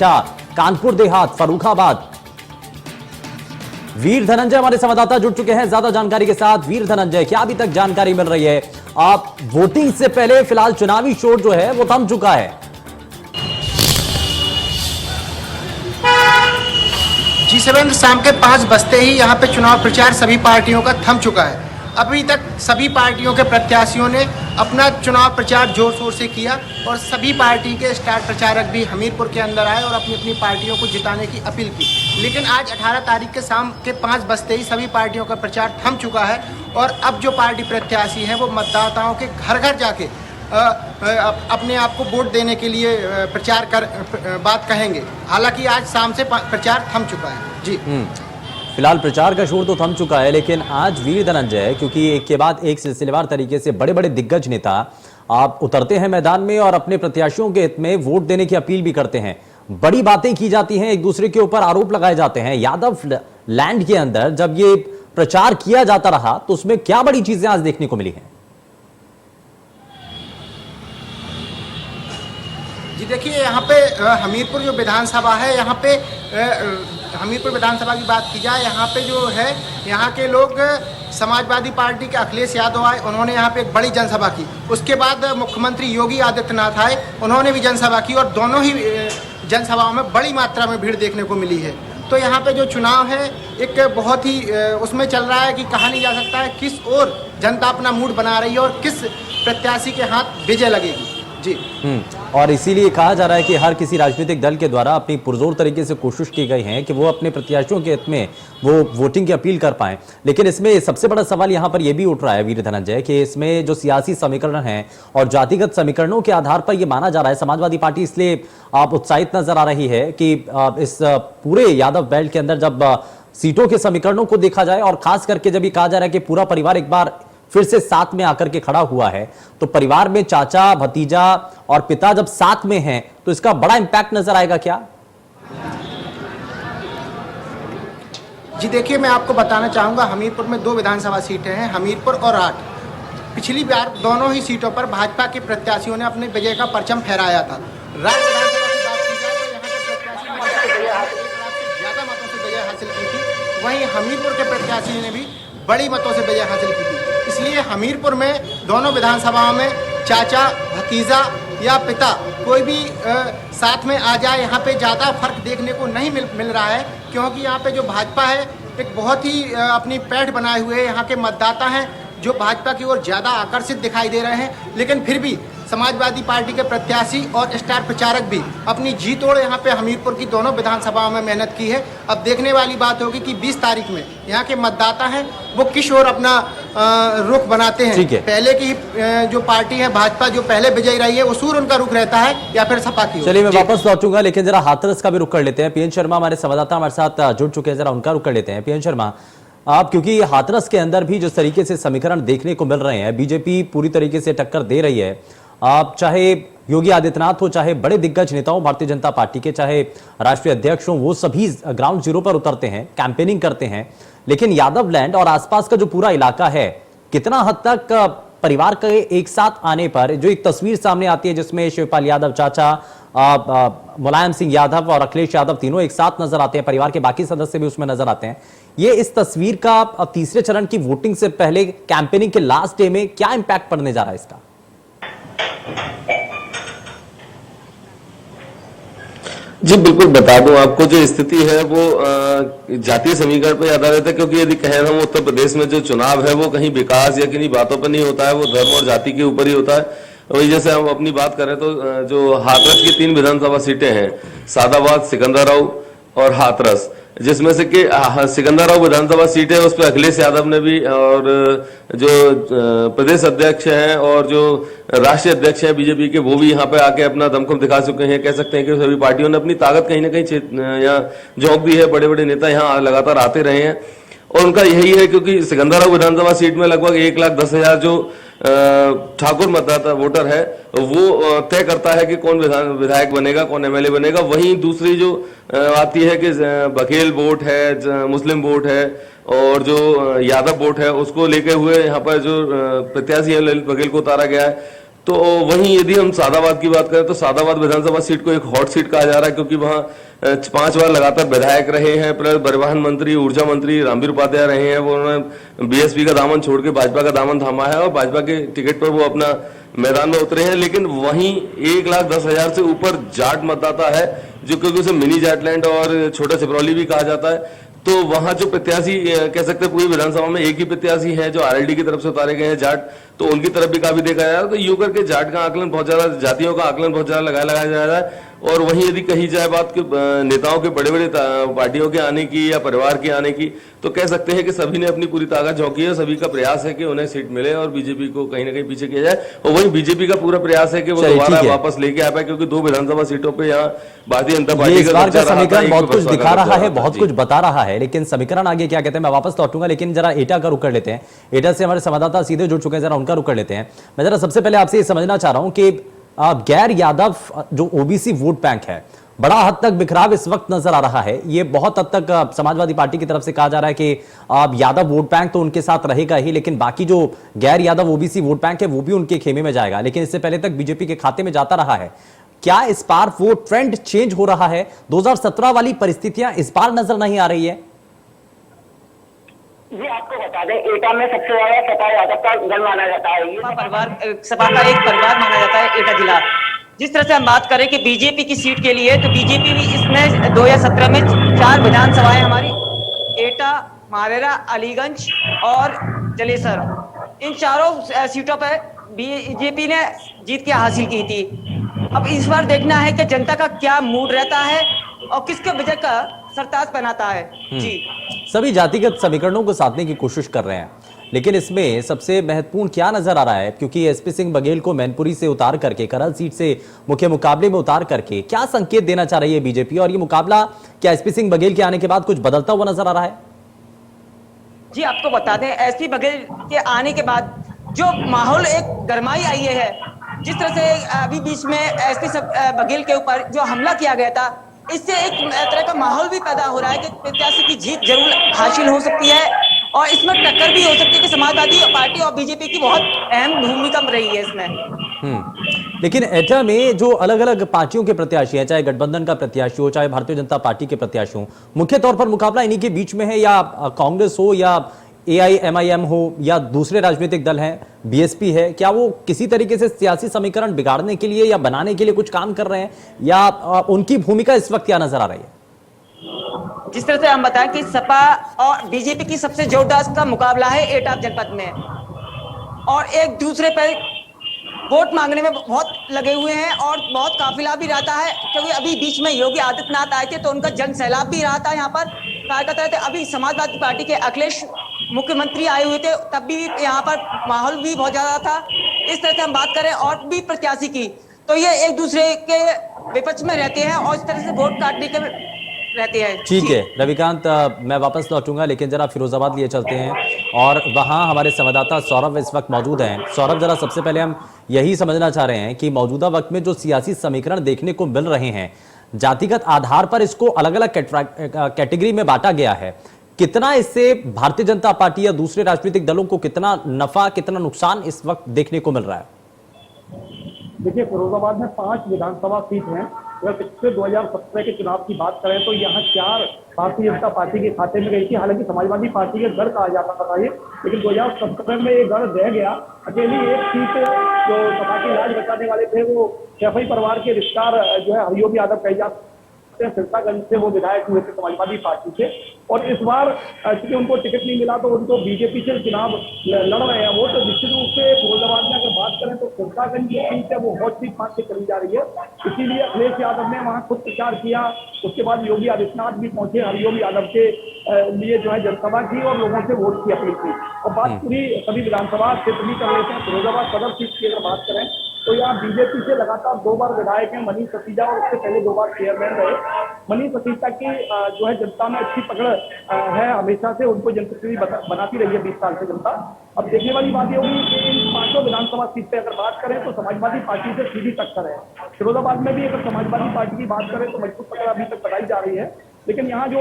क्या? कानपुर देहात, फर्रुखाबाद। वीर धनंजय हमारे संवाददाता जुड़ चुके हैं ज्यादा जानकारी के साथ। वीर धनंजय, क्या अभी तक जानकारी मिल रही है? आप वोटिंग से पहले फिलहाल चुनावी शोर जो है वो थम चुका है। जी शिवेंद्र, शाम के 5 बजते ही यहाँ पे चुनाव प्रचार सभी पार्टियों का थम चुका है। अभी तक सभी पार्टियों के प्रत्याशियों ने अपना चुनाव प्रचार जोर शोर से किया और सभी पार्टी के स्टार प्रचारक भी हमीरपुर के अंदर आए और अपनी अपनी पार्टियों को जिताने की अपील की। लेकिन आज 18 तारीख के शाम के 5 बजते ही सभी पार्टियों का प्रचार थम चुका है और अब जो पार्टी प्रत्याशी हैं वो मतदाताओं के घर घर जाके अपने आप को वोट देने के लिए प्रचार कर बात कहेंगे। हालांकि आज शाम से प्रचार थम चुका है। जी फिलहाल प्रचार का शोर तो थम चुका है, लेकिन आज वीर धनंजय, क्योंकि एक के बाद एक सिलसिलेवार तरीके से बड़े बड़े दिग्गज नेता आप उतरते हैं मैदान में और अपने प्रत्याशियों के हित में वोट देने की अपील भी करते हैं। बड़ी बातें की जाती हैं, एक दूसरे के ऊपर आरोप लगाए जाते हैं। यादव लैंड के अंदर जब ये प्रचार किया जाता रहा तो उसमें क्या बड़ी चीजें आज देखने को मिली हैं? जी देखिए, यहाँ पे हमीरपुर जो विधानसभा है, यहाँ पे हमीरपुर विधानसभा की बात की जाए, यहाँ पे जो है यहाँ के लोग समाजवादी पार्टी के अखिलेश यादव आए, उन्होंने यहाँ पे एक बड़ी जनसभा की। उसके बाद मुख्यमंत्री योगी आदित्यनाथ आए, उन्होंने भी जनसभा की और दोनों ही जनसभाओं में बड़ी मात्रा में भीड़ देखने को मिली है। तो यहाँ पे जो चुनाव है एक बहुत ही उसमें चल रहा है कि कहा नहीं जा सकता है किस ओर जनता अपना मूड बना रही है और किस प्रत्याशी के हाथ विजय लगेगी। जी और इसीलिए कहा जा रहा है कि हर किसी राजनीतिक दल के द्वारा अपनी पुरजोर तरीके से कोशिश की गई है कि वो अपने प्रत्याशियों के हित में वो वोटिंग की अपील कर पाएं। लेकिन इसमें सबसे बड़ा सवाल यहाँ पर यह भी उठ रहा है वीर धनंजय कि इसमें जो सियासी समीकरण है और जातिगत समीकरणों के आधार पर यह माना जा रहा है, समाजवादी पार्टी इसलिए आप उत्साहित नजर आ रही है कि इस पूरे यादव बेल्ट के अंदर जब सीटों के समीकरणों को देखा जाए और खास करके जब ये कहा जा रहा है कि पूरा परिवार एक बार फिर से साथ में आकर के खड़ा हुआ है, तो परिवार में चाचा, भतीजा और पिता जब साथ में हैं तो इसका बड़ा इंपैक्ट नजर आएगा क्या? जी देखिए, मैं आपको बताना चाहूंगा, हमीरपुर में 2 विधानसभा सीटें हैं, हमीरपुर और 8। पिछली बार दोनों ही सीटों पर भाजपा के प्रत्याशियों ने अपने विजय का परचम फहराया था। राज्य विधानसभा की बात की जाए तो यहाँ के प्रत्याशी ज्यादा मतों से विजय हासिल की थी, वहीं हमीरपुर के प्रत्याशी ने भी बड़ी मतों से विजय हासिल की थी। इसलिए हमीरपुर में दोनों विधानसभाओं में चाचा, भतीजा या पिता कोई भी साथ में आ जाए, यहाँ पे ज़्यादा फर्क देखने को नहीं मिल रहा है, क्योंकि यहाँ पे जो भाजपा है एक बहुत ही अपनी पैठ बनाए हुए यहाँ के मतदाता हैं जो भाजपा की ओर ज़्यादा आकर्षित दिखाई दे रहे हैं। लेकिन फिर भी समाजवादी पार्टी के प्रत्याशी और स्टार प्रचारक भी अपनी जी तोड़ यहाँ पे हमीरपुर की दोनों विधानसभाओं में मेहनत की है। अब देखने वाली बात होगी कि 20 तारीख में यहाँ के मतदाता हैं वो किस ओर अपना रुख बनाते हैं। पहले की जो पार्टी है भाजपा, जो पहले विजयी रही है, उसूर उनका रुख रहता है या फिर सपा की ओर। चलिए मैं वापस लौटूंगा, लेकिन जरा हाथरस का भी रुख कर लेते हैं। पीएन शर्मा हमारे संवाददाता हमारे साथ जुड़ चुके हैं, जरा उनका रुख कर लेते हैं। पीएन शर्मा, आप क्योंकि हाथरस के अंदर भी जिस तरीके से समीकरण देखने को मिल रहे हैं, बीजेपी पूरी तरीके से टक्कर दे रही है, आप चाहे योगी आदित्यनाथ हो, चाहे बड़े दिग्गज नेताओं भारतीय जनता पार्टी के, चाहे राष्ट्रीय अध्यक्ष हो, वो सभी ग्राउंड जीरो पर उतरते हैं, कैंपेनिंग करते हैं। लेकिन यादव लैंड और आसपास का जो पूरा इलाका है, कितना हद तक परिवार के एक साथ आने पर जो एक तस्वीर सामने आती है जिसमें शिवपाल यादव चाचा, मुलायम सिंह यादव और अखिलेश यादव तीनों एक साथ नजर आते हैं, परिवार के बाकी सदस्य भी उसमें नजर आते हैं, ये इस तस्वीर का तीसरे चरण की वोटिंग से पहले कैंपेनिंग के लास्ट डे में क्या इंपैक्ट पड़ने जा रहा है इसका? जी बिल्कुल, बता दूं आपको, जो स्थिति है वो जातीय समीकरण पर आधारित है, क्योंकि यदि कहें हम उत्तर प्रदेश में जो चुनाव है वो कहीं विकास या किन्हीं बातों पर नहीं होता है, वो धर्म और जाति के ऊपर ही होता है। वही जैसे हम अपनी बात करें तो जो हाथरस की 3 विधानसभा सीटें हैं, सादाबाद, सिकंदराबाद और हाथरस, जिसमें से कि सिकंदराबाद विधानसभा सीट है, उस पर अखिलेश यादव ने भी और जो प्रदेश अध्यक्ष हैं और जो राष्ट्रीय अध्यक्ष हैं बीजेपी के, वो भी यहाँ पे आके अपना दमखम दिखा चुके हैं। कह सकते हैं कि सभी पार्टियों ने अपनी ताकत कहीं ना कहीं यहाँ झोंक दी है। बड़े बड़े नेता यहाँ लगातार आते रहे हैं और उनका यही है, क्योंकि सिकंदराबाद विधानसभा सीट में लगभग 1,10,000 जो ठाकुर मतदाता वोटर है वो तय करता है कि कौन विधायक बनेगा, कौन एमएलए बनेगा। वहीं दूसरी जो आती है कि बघेल वोट है, मुस्लिम वोट है और जो यादव वोट है, उसको लेके हुए यहाँ पर जो प्रत्याशी है ललित बघेल को उतारा गया है। तो वहीं यदि हम सादाबाद की बात करें तो सादाबाद विधानसभा सीट को एक हॉट सीट कहा जा रहा है, क्योंकि वहां 5 बार लगातार विधायक रहे हैं, प्लस परिवहन मंत्री, ऊर्जा मंत्री रामवीर उपाध्याय रहे हैं। वो उन्होंने बीएसपी का दामन छोड़ के भाजपा का दामन थामा है और भाजपा के टिकट पर वो अपना मैदान में उतरे हैं। लेकिन वहीं 1,10,000 से ऊपर जाट मतदाता है, जो क्योंकि उसे मिनी जाटलैंड और छोटा सिपरौली भी कहा जाता है। तो वहां जो प्रत्याशी कह सकते हैं पूरी विधानसभा में एक ही प्रत्याशी है जो आरएलडी की तरफ से उतारे गए हैं जाट, तो उनकी तरफ भी काफी देखा जा रहा है। तो यूं करके जाट का आकलन बहुत ज्यादा, जातियों का आकलन बहुत ज्यादा लगाया जा रहा है। और वहीं यदि कही जाए बात के नेताओं के बड़े बड़े पार्टियों के आने की या परिवार के आने की, तो कह सकते हैं कि सभी ने अपनी पूरी ताकत झोंकी है। सभी का प्रयास है कि उन्हें सीट मिले और बीजेपी को कहीं ना कहीं पीछे किया जाए। और वहीं बीजेपी का पूरा प्रयास है कि वो दोबारा वापस लेके आ पाए, क्योंकि 2 विधानसभा सीटों पर यहाँ भारतीय जनता पार्टी इस बार का समीकरण बहुत कुछ दिखा रहा है, बहुत कुछ बता रहा है, लेकिन समीकरण आगे क्या कहते हैं मैं वापस लौटूंगा। लेकिन जरा एटा का रुख कर लेते हैं। एटा से हमारे संवाददाता सीधे जुड़ चुके हैं, जरा उनका रुख कर लेते हैं। मैं जरा सबसे पहले आपसे ये समझना चाह रहा हूं कि गैर यादव जो ओबीसी वोट बैंक है, बड़ा हद तक बिखराव इस वक्त नजर आ रहा है। ये बहुत हद तक समाजवादी पार्टी की तरफ से कहा जा रहा है कि यादव वोट बैंक तो उनके साथ रहेगा ही, लेकिन बाकी जो गैर यादव ओबीसी वोट बैंक है वो भी उनके खेमे में जाएगा। लेकिन इससे पहले तक बीजेपी के खाते में जाता रहा है। क्या इस बार वो ट्रेंड चेंज हो रहा है? 2017 वाली परिस्थितियां इस बार नजर नहीं आ रही है? जी आपको बता दें, एटा में सबसे ज्यादा सपा यादव का गढ़ माना जाता है। ये परिवार सपा का एक परिवार माना जाता है एटा जिला। जिस तरह से हम बात करें कि बीजेपी की सीट के लिए, तो बीजेपी भी इसमें 2017 में 4 विधानसभाएं हमारी एटा, मारेरा, अलीगंज और जलेसर, इन चारों सीटों पर बीजेपी ने जीत के हासिल की थी। अब इस बार देखना है कि जनता का क्या मूड रहता है और किसके विजय का सरताज पहनाता है। जी सभी जातिगत समीकरणों को साधने की कोशिश कर रहे हैं, लेकिन इसमें सबसे महत्वपूर्ण क्या नजर आ रहा है? क्योंकि एसपी सिंह बघेल को मैनपुरी से उतार करके, करल सीट से मुख्य मुकाबले में उतार करके क्या संकेत देना चाह रही है बीजेपी? और ये मुकाबला क्या एसपी सिंह बघेल के आने के बाद कुछ बदलता हुआ नजर आ रहा है? जी आपको बता दें, एसपी बघेल के आने के बाद जो माहौल एक गरमाई आई है, जिस तरह से अभी बीच में एसपी बघेल के ऊपर जो हमला किया गया था, इससे एक तरह का माहौल भी पैदा हो रहा है कि प्रत्याशी की जीत जरूर हासिल हो सकती है और इसमें टक्कर भी हो सकती है कि समाजवादी पार्टी और बीजेपी की बहुत अहम भूमिका रही है इसमें। लेकिन एटा में जो अलग अलग पार्टियों के प्रत्याशी हैं, चाहे गठबंधन का प्रत्याशी हो, चाहे भारतीय जनता पार्टी के प्रत्याशी हो, मुख्य तौर पर मुकाबला इन्हीं के बीच में है, या कांग्रेस हो या एआईएमआईएम हो या दूसरे राजनीतिक दल हैं, बीएसपी है, क्या वो किसी तरीके से सियासी समीकरण बिगाड़ने के लिए या बनाने के लिए कुछ काम कर रहे हैं, या उनकी भूमिका इस वक्त क्या नजर आ रही है? जिस तरह से हम बताएं कि सपा और बीजेपी की सबसे जोरदार का मुकाबला है एटा जनपद में, और एक दूसरे पर वोट मांगने में बहुत लगे हुए हैं और बहुत काफिला भी रहता है, क्योंकि अभी बीच में योगी आदित्यनाथ आए थे तो उनका जन सैलाब भी रहा था यहाँ पर कार्यकर्ता थे। अभी समाजवादी पार्टी के अखिलेश मुख्यमंत्री आए हुए थे, तब भी यहाँ पर माहौल भी बहुत ज्यादा था। इस तरह से हम बात करें और भी प्रत्याशी की, तो ये एक दूसरे के विपक्ष में रहते हैं और इस तरह से वोट काटने के रहते हैं। ठीक है रविकांत, मैं वापस लौटूंगा, लेकिन जरा फिरोजाबाद लिए चलते हैं और वहां हमारे संवाददाता सौरभ इस वक्त मौजूद हैं। सौरभ, जरा सबसे पहले हम यही समझना चाह रहे हैं कि मौजूदा वक्त में जो सियासी समीकरण देखने को मिल रहे हैं, जातिगत आधार पर इसको अलग अलग कैटेगरी में बांटा गया है, कितना इससे भारतीय जनता पार्टी या दूसरे राजनीतिक दलों को कितना नफा, कितना नुकसान इस वक्त देखने को मिल रहा है? देखिए, फिरोजाबाद में 5 विधानसभा सीट हैं। अगर पिछले 2017 के चुनाव की बात करें तो यहाँ 4 भारतीय जनता पार्टी के खाते में गई थी। हालांकि समाजवादी पार्टी के गढ़ कहा जाता था ये, लेकिन 2017 में ये गढ़ रह गया। अकेली एक सीट जो सपा की राज बचाने वाले थे, वो शैफई परिवार के रिश्तेदार जो है हरिओम यादव कह जाते हैं, सिरसागंज से वो विधायक हुए थे समाजवादी पार्टी से। और इस बार चूंकि उनको टिकट नहीं मिला तो उनको बीजेपी से चुनाव लड़ रहे हैं वो। तो निश्चित रूप से फिरोजाबाद में अगर बात करें तो सिरसागंज की सीट है वो हॉट सीट मान के चली जा रही है। इसीलिए अखिलेश यादव ने वहाँ खुद प्रचार किया। उसके बाद योगी आदित्यनाथ भी पहुंचे हरिओम यादव के लिए जो है जनसभा की और लोगों से वोट की अपील की। और बात पूरी सभी विधानसभा क्षेत्र भी कर लेते हैं। फिरोजाबाद सदर सीट की अगर बात करें तो यहाँ बीजेपी से लगातार 2 बार विधायक हैं मनीष सतीजा, और उससे पहले 2 बार चेयरमैन रहे। मनीष सतीजा की जो है जनता में अच्छी पकड़ है, हमेशा से उनको जनप्रतिनिधि बनाती रही है 20 साल से जनता। अब देखने वाली बात ये होगी कि इन 5 विधानसभा सीट पे अगर बात करें तो समाजवादी पार्टी से सीधी टक्कर है। फिरोजाबाद में भी अगर समाजवादी पार्टी की बात करें तो मजबूत पकड़ अभी तक बताई जा रही है। लेकिन यहाँ जो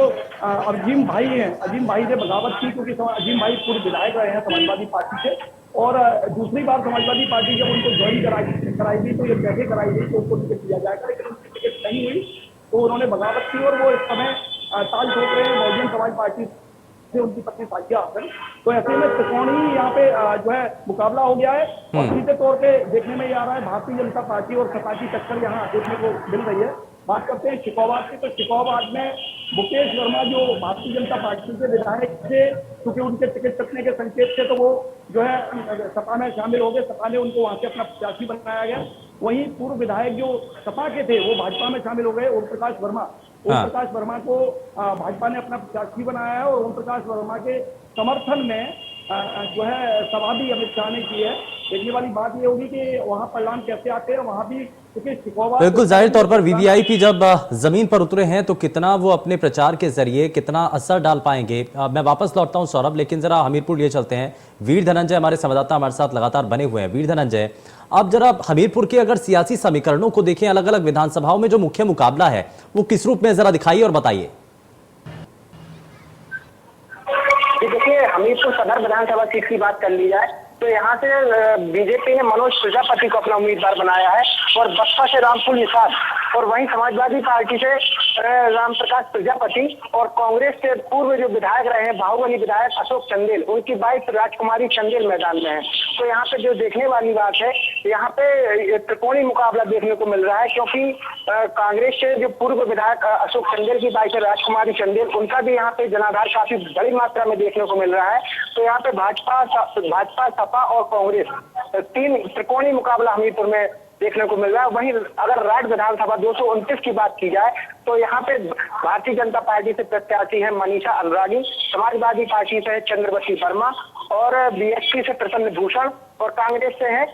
अजीम भाई हैं, अजीम भाई ने बगावत की, क्योंकि अजीम भाई पूर्व विधायक रहे हैं समाजवादी पार्टी से। और दूसरी बार समाजवादी पार्टी जब उनको ज्वाइन कराई गई तो ये कैसे कराई गई तो उनको टिकट दिया जाएगा, लेकिन उनकी टिकट नहीं हुई तो उन्होंने बगावत की और वो इस समय ताल ठोक रहे हैं बहुजन समाज पार्टी से उनकी पत्नी साजिया हासन। तो ऐसे में त्रिकोणीय यहाँ पे जो है मुकाबला हो गया है और सीधे तौर पे देखने में ये आ रहा है भारतीय जनता पार्टी और सपा की टक्कर यहाँ देखने को मिल रही है। बात करते हैं शिकोहाबाद की, तो शिकोहाबाद में मुकेश वर्मा जो भारतीय जनता पार्टी के विधायक थे, क्योंकि उनके टिकट कटने के संकेत थे तो वो जो है सपा में शामिल हो गए, सपा ने उनको वहां से अपना प्रत्याशी बनाया गया। वहीं पूर्व विधायक जो सपा के थे वो भाजपा में शामिल हो गए, ओम प्रकाश वर्मा। ओम प्रकाश वर्मा को भाजपा ने अपना प्रत्याशी बनाया है और ओम प्रकाश वर्मा के समर्थन में जो है सभा भी अमित शाह ने की है। देखने वाली बात ये होगी कि वहां परिणाम कैसे आते हैं। वहां भी बिल्कुल जाहिर तौर पर वीवीआईपी जब जमीन पर उतरे हैं तो कितना वो अपने प्रचार के जरिए कितना असर डाल पाएंगे। मैं वापस लौटता हूं सौरभ, लेकिन जरा हमीरपुर लिए चलते हैं। वीर धनंजय हमारे संवाददाता हमारे साथ लगातार बने हुए हैं। वीर धनंजय, अब जरा हमीरपुर के अगर सियासी समीकरणों को देखें, अलग अलग विधानसभाओं में जो मुख्य मुकाबला है वो किस रूप में, जरा दिखाइए और बताइए। देखिए, हमीरपुर सदर विधानसभा सीट की बात कर ली जाए तो यहाँ से बीजेपी ने मनोज प्रजापति को अपना उम्मीदवार बनाया है और बसपा से रामफूल निषाद और वहीं समाजवादी पार्टी से रामप्रकाश प्रजापति और कांग्रेस के पूर्व जो विधायक रहे हैं बाहुबली विधायक अशोक चंदेल, उनकी वाइफ राजकुमारी चंदेल मैदान में है। तो यहाँ पे जो देखने वाली बात है, यहाँ पे त्रिकोणीय मुकाबला देखने को मिल रहा है, क्योंकि कांग्रेस के जो पूर्व विधायक अशोक चंदेल की वाइफ राजकुमारी चंदेल, उनका भी यहाँ पे जनाधार काफी बड़ी मात्रा में देखने को मिल रहा है। तो यहाँ पे भाजपा, सपा और कांग्रेस तीन त्रिकोणीय मुकाबला हमीरपुर में देखने को मिल रहा है। वहीं अगर राज्य विधानसभा 229 की बात की जाए तो यहाँ पे भारतीय जनता पार्टी से प्रत्याशी है मनीषा अनुरागी, समाजवादी पार्टी से है चंद्रवती वर्मा और बीएसपी से प्रसन्न भूषण और कांग्रेस से है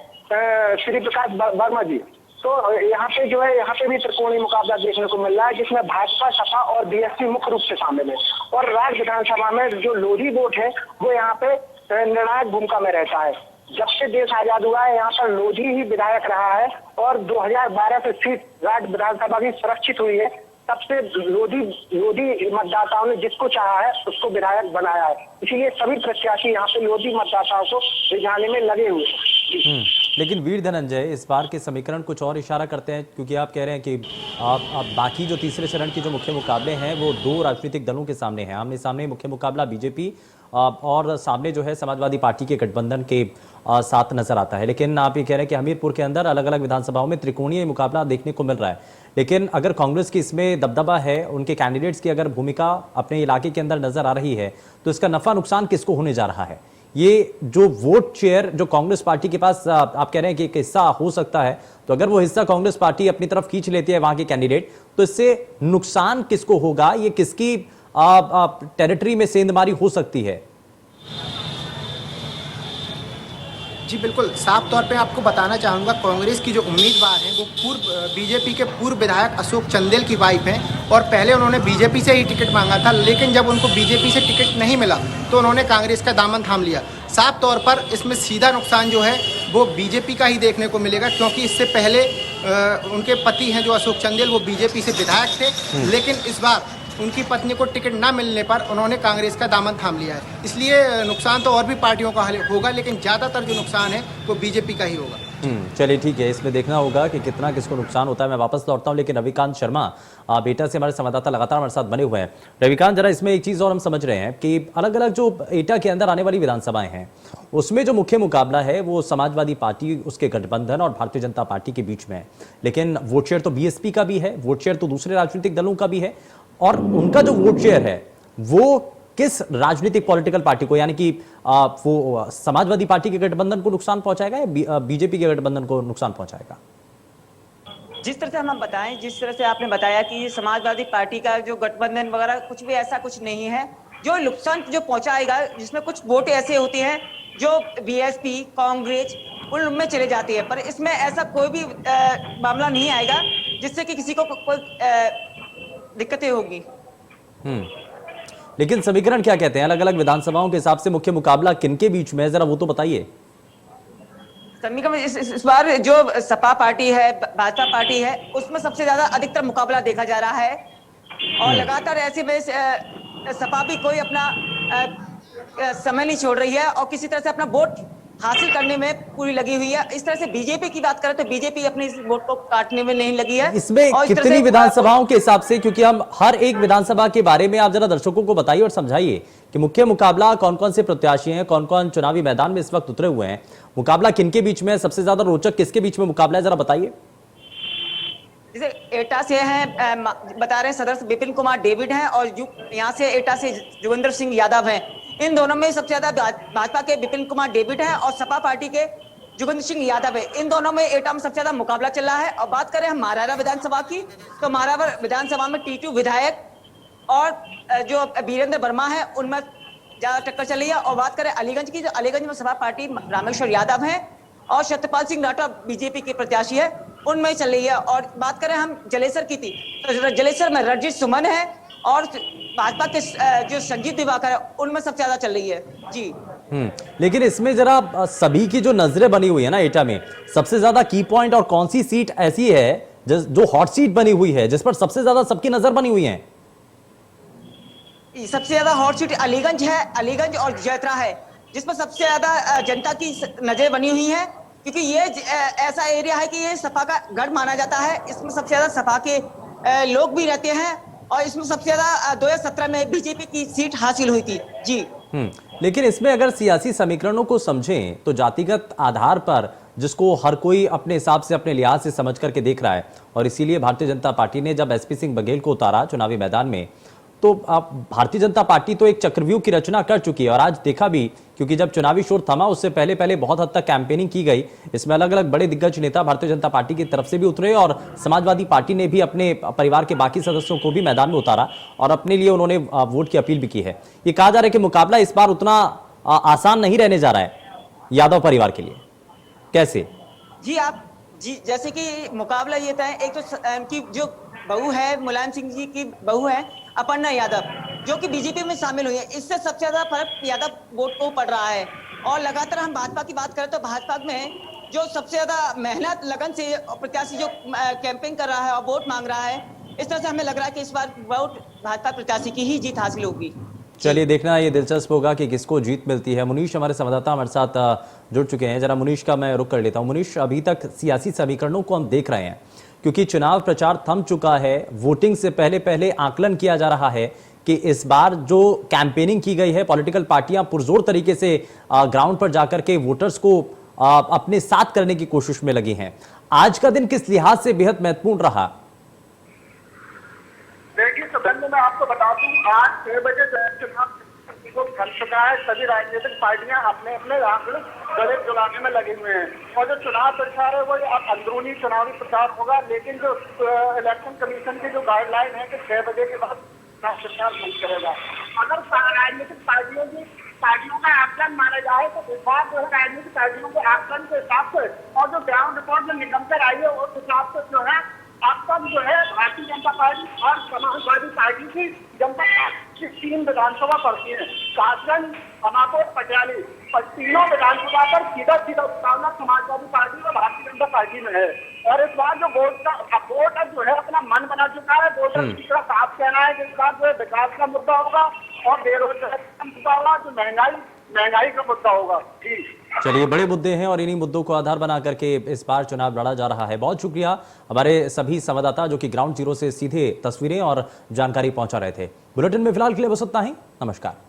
श्री प्रकाश वर्मा जी। तो यहाँ पे जो है, यहाँ पे भी त्रिकोणीय मुकाबला देखने को मिल रहा है, जिसमें भाजपा, सपा और बीएसपी मुख्य रूप से शामिल है। और राज्य विधानसभा में जो लोधी वोट है वो यहाँ पे निर्णायक भूमिका में रहता है। जब से देश आजाद हुआ है यहाँ पर लोधी ही विधायक रहा है और 2012 से सीट राज्य विधानसभा की सुरक्षित हुई है। तब से लोधी मतदाताओं ने जिसको चाहा है उसको विधायक बनाया है, इसीलिए सभी प्रत्याशी यहाँ पे लोधी मतदाताओं को रिझाने में लगे हुए हैं। लेकिन वीर धनंजय, इस बार के समीकरण कुछ और इशारा करते हैं, क्योंकि आप कह रहे हैं कि आप बाकी जो तीसरे चरण के जो मुख्य मुकाबले हैं वो दो राजनीतिक दलों के सामने हैं। आमने सामने मुख्य मुकाबला बीजेपी और सामने जो है समाजवादी पार्टी के गठबंधन के साथ नजर आता है। लेकिन आप ये कह रहे हैं कि हमीरपुर के अंदर अलग अलग विधानसभाओं में त्रिकोणीय मुकाबला देखने को मिल रहा है। लेकिन अगर कांग्रेस की इसमें दबदबा है, उनके कैंडिडेट्स की अगर भूमिका अपने इलाके के अंदर नजर आ रही है, तो इसका नफा नुकसान किसको होने जा रहा है? ये जो वोट शेयर जो कांग्रेस पार्टी के पास आप कह रहे हैं कि एक हिस्सा हो सकता है, तो अगर वो हिस्सा कांग्रेस पार्टी अपनी तरफ खींच लेती है वहां के कैंडिडेट, तो इससे नुकसान किसको होगा? ये किसकी टेरिटरी में सेंधमारी हो सकती है? जी बिल्कुल, साफ तौर पे आपको बताना चाहूँगा, कांग्रेस की जो उम्मीदवार हैं वो बीजेपी के पूर्व विधायक अशोक चंदेल की वाइफ हैं और पहले उन्होंने बीजेपी से ही टिकट मांगा था, लेकिन जब उनको बीजेपी से टिकट नहीं मिला तो उन्होंने कांग्रेस का दामन थाम लिया। साफ तौर पर इसमें सीधा नुकसान जो है वो बीजेपी का ही देखने को मिलेगा, क्योंकि इससे पहले उनके पति हैं जो अशोक चंदेल, वो बीजेपी से विधायक थे, लेकिन इस बार उनकी पत्नी को टिकट ना मिलने पर उन्होंने कांग्रेस का दामन थाम लिया है। इसलिए नुकसान तो और भी पार्टियों का होगा, लेकिन ज़्यादातर जो नुकसान है वो बीजेपी का ही होगा। चलिए ठीक है, इसमें देखना होगा कि कितना किसको नुकसान होता है। मैं वापस लौटता हूं, लेकिन रविकांत शर्मा बेटा से हमारे संवाददाता लगातार हमारे साथ बने हुए हैं। रविकांत, जरा इसमें एक चीज़ और हम समझ रहे हैं कि अलग अलग जो एटा के अंदर आने वाली विधानसभाएं हैं उसमें जो मुख्य मुकाबला है वो समाजवादी पार्टी, उसके गठबंधन और भारतीय जनता पार्टी के बीच में है। लेकिन वोट शेयर तो बीएसपी का भी है, वोट शेयर तो दूसरे राजनीतिक दलों का भी है, और उनका जो वोट शेयर है वो किस राजनीतिक पॉलिटिकल पार्टी को, यानी कि वो समाजवादी पार्टी के गठबंधन को नुकसान पहुंचाएगा या बीजेपी के गठबंधन को नुकसान पहुंचाएगा? जिस तरह से हम बताएं, जिस तरह से आपने बताया कि समाजवादी पार्टी का जो गठबंधन वगैरह कुछ भी ऐसा कुछ नहीं है। जो नुकसान जो पहुंचाएगा, जिसमें कुछ वोट ऐसे होती हैं जो बीएसपी, कांग्रेस उनमें चले जाती है, पर इसमें ऐसा कोई भी मामला नहीं आएगा जिससे कि किसी को कोई दिक्कतें होगी। लेकिन समीकरण क्या कहते हैं अलग अलग विधानसभाओं के हिसाब से? मुख्य मुकाबला किनके बीच में है, जरा वो तो बताइए। समीकरण इस बार जो सपा पार्टी है, भाजपा पार्टी है, उसमें सबसे ज्यादा अधिकतर मुकाबला देखा जा रहा है और लगातार ऐसे में सपा भी कोई अपना समय नहीं छोड़ रही है और किसी तरह से अपना वोट हासिल करने में पूरी लगी हुई है। इस तरह से बीजेपी की बात करें तो बीजेपी अपने इस वोट को काटने में नहीं लगी है। इसमें और इस तरह कितनी से विधानसभाओं के हिसाब से, क्योंकि हम हर एक विधानसभा के बारे में आप जरा दर्शकों को बताइए और समझाइए कि मुख्य मुकाबला कौन कौन से प्रत्याशी हैं, कौन कौन चुनावी मैदान में इस वक्त उतरे हुए हैं, मुकाबला किनके बीच में है, सबसे ज्यादा रोचक किसके बीच में मुकाबला है, जरा बताइए। जैसे एटा से हैं बता रहे हैं सदस्य विपिन कुमार डेविड हैं, और यहाँ से एटा से जोगिंदर सिंह यादव हैं। इन दोनों में सबसे ज्यादा भाजपा के विपिन कुमार डेविड हैं और सपा पार्टी के जोगिंदर सिंह यादव है। इन दोनों में एटा में सबसे ज्यादा मुकाबला चल रहा है। और बात करें हम मारारा विधानसभा की, तो मारारा विधानसभा में टीटू विधायक और जो वीरेंद्र वर्मा है उनमें ज्यादा टक्कर चल रही है। और बात करें अलीगंज की, तो अलीगंज में सपा पार्टी रामेश्वर यादव है और सत्यपाल सिंह राठौर बीजेपी के प्रत्याशी है, उनमें चल रही है। और बात करें हम जलेसर की थी, तो जलेसर में रणजीत सुमन है और भाजपा के जो संजीव दिवाकर है उनमें सबसे ज्यादा चल रही है जी। लेकिन इसमें जरा सभी की जो नजरें बनी हुई है ना एटा में, सबसे ज्यादा की पॉइंट और कौन सी सीट ऐसी है जो हॉट सीट बनी हुई है, जिस पर सबसे ज्यादा सबकी नजर बनी हुई है? सबसे ज्यादा हॉट सीट अलीगंज है, अलीगंज और जैतरा है, जिस पर सबसे ज्यादा जनता की नजर बनी हुई है, क्योंकि ये ऐसा एरिया है कि ये सपा का गढ़ माना जाता है। इसमें सबसे ज्यादा सपा के लोग भी रहते हैं और इसमें सबसे ज्यादा 2017 में बीजेपी की सीट हासिल हुई थी जी। लेकिन इसमें अगर सियासी समीकरणों को समझें तो जातिगत आधार पर, जिसको हर कोई अपने हिसाब से अपने लिहाज से समझ करके देख रहा है, और इसीलिए भारतीय जनता पार्टी ने जब एसपी सिंह बघेल को उतारा चुनावी मैदान में, तो भारतीय जनता पार्टी तो एक चक्रव्यूह की रचना कर चुकी है। और आज देखा भी, क्योंकि जब चुनावी शोर थमा उससे पहले पहले बहुत हद तक कैंपेनिंग की गई, इसमें अलग अलग बड़े दिग्गज नेता भारतीय जनता पार्टी की तरफ से भी उतरे और समाजवादी पार्टी ने भी अपने परिवार के बाकी सदस्यों को भी मैदान में उतारा और अपने लिए उन्होंने वोट की अपील भी की है। ये कहा जा रहा है कि मुकाबला इस बार उतना आसान नहीं रहने जा रहा है यादव परिवार के लिए, कैसे? जी आप जी, जैसे कि मुकाबला ये था, एक तो की जो बहू है मुलायम सिंह जी की बहू है अपर्णा यादव, जो कि बीजेपी में शामिल हुई है, इससे सबसे ज्यादा फर्क यादव वोट को पड़ रहा है। और लगातार हम भाजपा की बात करें तो भाजपा में जो सबसे ज्यादा मेहनत लगन से प्रत्याशी जो कैंपेन कर रहा है और वोट मांग रहा है, इस तरह से हमें लग रहा है कि इस बार वोट भाजपा प्रत्याशी की ही जीत हासिल होगी। चलिए देखना ये दिलचस्प होगा कि किसको जीत मिलती है। मुनीश हमारे संवाददाता हमारे साथ जुड़ चुके हैं, जरा मुनीश का मैं रुख कर लेता हूं। मुनीश, अभी तक सियासी समीकरणों को हम देख रहे हैं, क्योंकि चुनाव प्रचार थम चुका है, वोटिंग से पहले पहले आकलन किया जा रहा है कि इस बार जो कैंपेनिंग की गई है, पॉलिटिकल पार्टियां पुरजोर तरीके से ग्राउंड पर जाकर के वोटर्स को अपने साथ करने की कोशिश में लगी हैं। आज का दिन किस लिहाज से बेहद महत्वपूर्ण रहा? देखिए सदन में मैं आपको बता दूं, आज 6 बजे चुनाव थम चुका है। सभी राजनीतिक पार्टियां अपने अपने आंकड़े गले जुलाने में लगे हुए हैं और जो चुनाव प्रचार है वो अब अंदरूनी चुनावी प्रचार होगा, लेकिन जो इलेक्शन कमीशन की जो गाइडलाइन है कि 6 बजे के बाद प्रचार नहीं करेगा। अगर राजनीतिक पार्टियों का आकलन माना जाए तो इस बार जो है राजनीतिक पार्टियों के आकलन के हिसाब से और जो ग्राउंड रिपोर्ट में निकल कर आई है उस हिसाब से जो है अब तक जो है भारतीय जनता पार्टी और समाजवादी पार्टी की जनता की 3 विधानसभा पड़ती है, कासगंज, अमापुर, पटियाली, और तीनों विधानसभा पर सीधा सीधा मुकाबला समाजवादी पार्टी और भारतीय जनता पार्टी में है। और इस बार जो वोट जो है अपना मन बना चुका है, वोटर की तरफ साफ कहना है कि इस बार जो है विकास का मुद्दा होगा और बेरोजगारी का मुद्दा होगा, जो महंगाई का मुद्दा होगा। जी चलिए, बड़े मुद्दे हैं और इन्हीं मुद्दों को आधार बना करके इस बार चुनाव लड़ा जा रहा है। बहुत शुक्रिया हमारे सभी संवाददाता जो कि ग्राउंड जीरो से सीधे तस्वीरें और जानकारी पहुंचा रहे थे। बुलेटिन में फिलहाल के लिए बस इतना ही। नमस्कार।